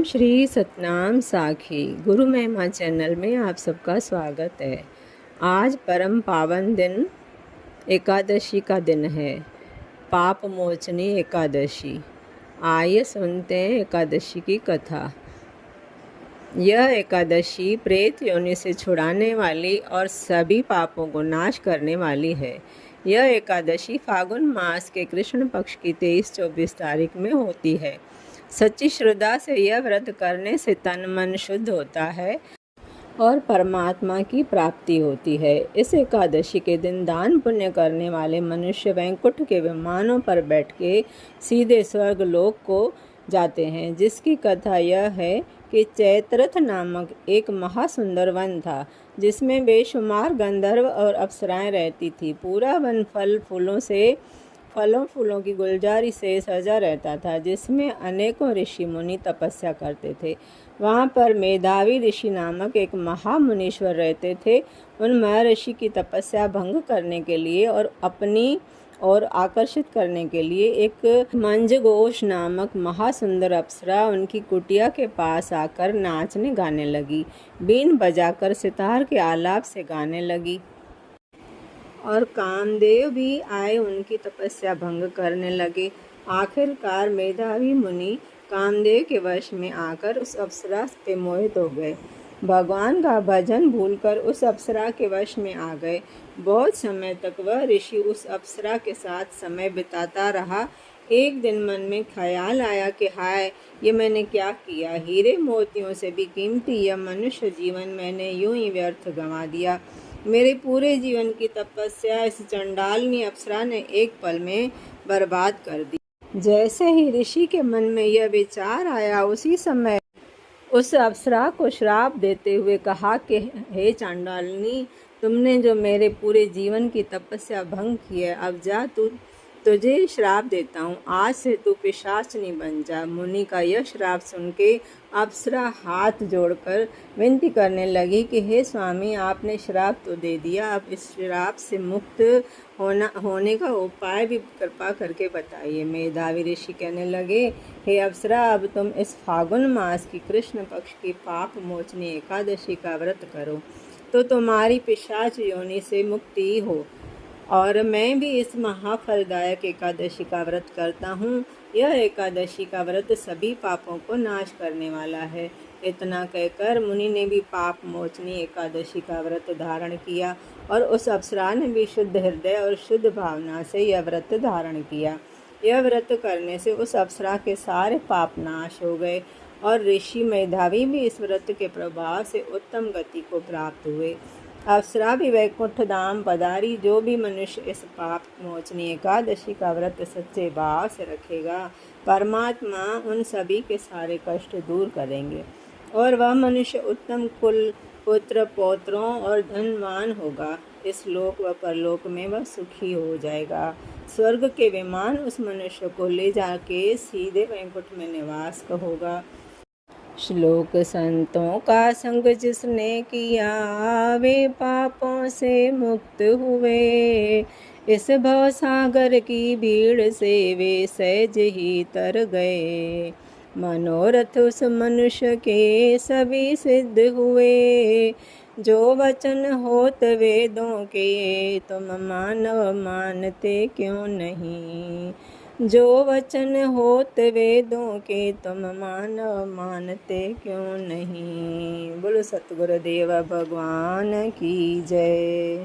ओम श्री सतनाम साखी गुरु महिमा चैनल में आप सबका स्वागत है। आज परम पावन दिन एकादशी का दिन है, पाप मोचनी एकादशी। आइए सुनते हैं एकादशी की कथा। यह एकादशी प्रेत योनि से छुड़ाने वाली और सभी पापों को नाश करने वाली है। यह एकादशी फागुन मास के कृष्ण पक्ष की 23-24 तारीख में होती है। सच्ची श्रद्धा से यह व्रत करने से तन मन शुद्ध होता है और परमात्मा की प्राप्ति होती है। इस एकादशी के दिन दान पुण्य करने वाले मनुष्य वैकुंठ के विमानों पर बैठ के सीधे स्वर्ग लोक को जाते हैं। जिसकी कथा यह है कि चैत्रथ नामक एक महासुंदर वन था, जिसमें बेशुमार गंधर्व और अप्सराएं रहती थी। पूरा वन फलों फूलों की गुलजारी से सजा रहता था, जिसमें अनेकों ऋषि मुनि तपस्या करते थे। वहाँ पर मेधावी ऋषि नामक एक महामुनीश्वर रहते थे। उन महर्षि की तपस्या भंग करने के लिए और अपनी और आकर्षित करने के लिए एक मंजघोष नामक महासुंदर अप्सरा उनकी कुटिया के पास आकर नाचने गाने लगी। बीन बजाकर सितार के आलाप से गाने लगी और कामदेव भी आए उनकी तपस्या भंग करने लगे। आखिरकार मेधावी मुनि कामदेव के वश में आकर उस अप्सरा पे मोहित हो गए। भगवान का भजन भूलकर उस अप्सरा के वश में आ गए। बहुत समय तक वह ऋषि उस अप्सरा के साथ समय बिताता रहा। एक दिन मन में ख्याल आया कि हाय, ये मैंने क्या किया। हीरे मोतियों से भी कीमती यह मनुष्य जीवन मैंने यूं ही व्यर्थ गंवा दिया। मेरे पूरे जीवन की तपस्या इस चंडालनी अप्सरा ने एक पल में बर्बाद कर दी। जैसे ही ऋषि के मन में यह विचार आया, उसी समय उस अप्सरा को श्राप देते हुए कहा कि हे चांडालिनी, तुमने जो मेरे पूरे जीवन की तपस्या भंग की है, अब जा, तुझे श्राप देता हूँ। आज से तू पिशाचनी बन जा। मुनि का यह श्राप सुन के अप्सरा हाथ जोड़कर विनती करने लगी कि हे स्वामी, आपने श्राप तो दे दिया, अब इस श्राप से मुक्त होने का उपाय भी कृपा करके बताइए। मेधावी ऋषि कहने लगे, हे अप्सरा, अब तुम इस फागुन मास की कृष्ण पक्ष की पाप मोचनी एकादशी का व्रत करो तो तुम्हारी पिशाच योनि से मुक्ति हो। और मैं भी इस महाफलदायक एकादशी का व्रत करता हूँ। यह एकादशी का व्रत सभी पापों को नाश करने वाला है। इतना कहकर मुनि ने भी पाप मोचनी एकादशी का व्रत धारण किया और उस अप्सरा ने भी शुद्ध हृदय और शुद्ध भावना से यह व्रत धारण किया। यह व्रत करने से उस अप्सरा के सारे पाप नाश हो गए और ऋषि मेधावी भी इस व्रत के प्रभाव से उत्तम गति को प्राप्त हुए। अप्सरा भी वैकुंठ धाम पधारी। जो भी मनुष्य इस पाप मोचनी एकादशी का व्रत सच्चे भाव से रखेगा, परमात्मा उन सभी के सारे कष्ट दूर करेंगे और वह मनुष्य उत्तम कुल, पुत्र, पौत्रों और धनवान होगा। इस लोक व परलोक में वह सुखी हो जाएगा। स्वर्ग के विमान उस मनुष्य को ले जाके सीधे वैकुंठ में निवास होगा। श्लोक संतों का संग जिसने किया, वे पापों से मुक्त हुए। इस भवसागर की भीड़ से वे सहज ही तर गए। मनोरथ उस मनुष्य के सभी सिद्ध हुए। जो वचन होत वेदों के, तुम मानव मानते क्यों नहीं। जो वचन होत वेदों के, तुम मानव मानते क्यों नहीं। बोलो सतगुरुदेव भगवान की जय।